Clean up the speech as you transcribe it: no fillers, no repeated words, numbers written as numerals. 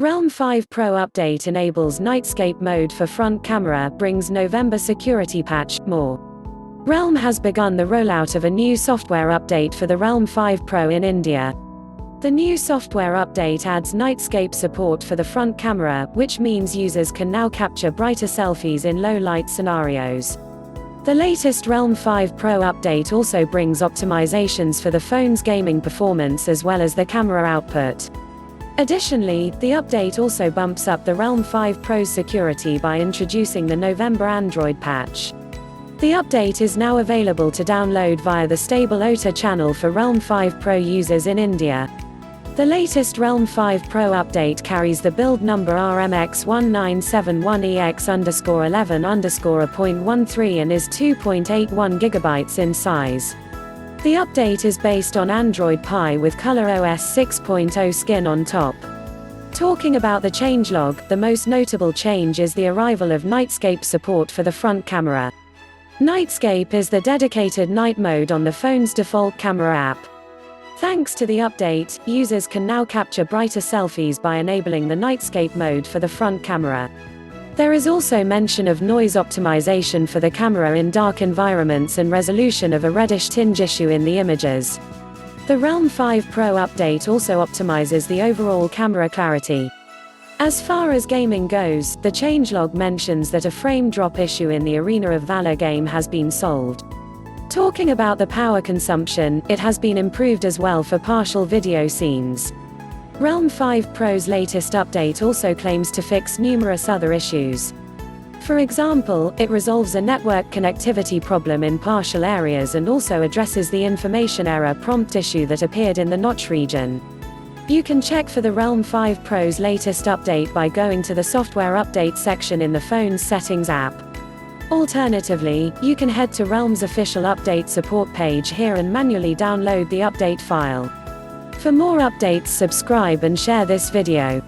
Realme 5 Pro update enables Nightscape mode for front camera, brings November security patch, more. Realme has begun the rollout of a new software update for the Realme 5 Pro in India. The new software update adds Nightscape support for the front camera, which means users can now capture brighter selfies in low-light scenarios. The latest Realme 5 Pro update also brings optimizations for the phone's gaming performance as well as the camera output. Additionally, the update also bumps up the Realme 5 Pro's security by introducing the November Android patch. The update is now available to download via the stable OTA channel for Realme 5 Pro users in India. The latest Realme 5 Pro update carries the build number RMX1971EX_11_0.13 and is 2.81 GB in size. The update is based on Android Pie with ColorOS 6.0 skin on top. Talking about the changelog, the most notable change is the arrival of Nightscape support for the front camera. Nightscape is the dedicated night mode on the phone's default camera app. Thanks to the update, users can now capture brighter selfies by enabling the Nightscape mode for the front camera. There is also mention of noise optimization for the camera in dark environments and resolution of a reddish tinge issue in the images. The Realme 5 Pro update also optimizes the overall camera clarity. As far as gaming goes, the changelog mentions that a frame drop issue in the Arena of Valor game has been solved. Talking about the power consumption, it has been improved as well for partial video scenes. Realme 5 Pro's latest update also claims to fix numerous other issues. For example, it resolves a network connectivity problem in partial areas and also addresses the information error prompt issue that appeared in the notch region. You can check for the Realme 5 Pro's latest update by going to the software update section in the phone's settings app. Alternatively, you can head to Realme's official update support page here and manually download the update file. For more updates, subscribe and share this video.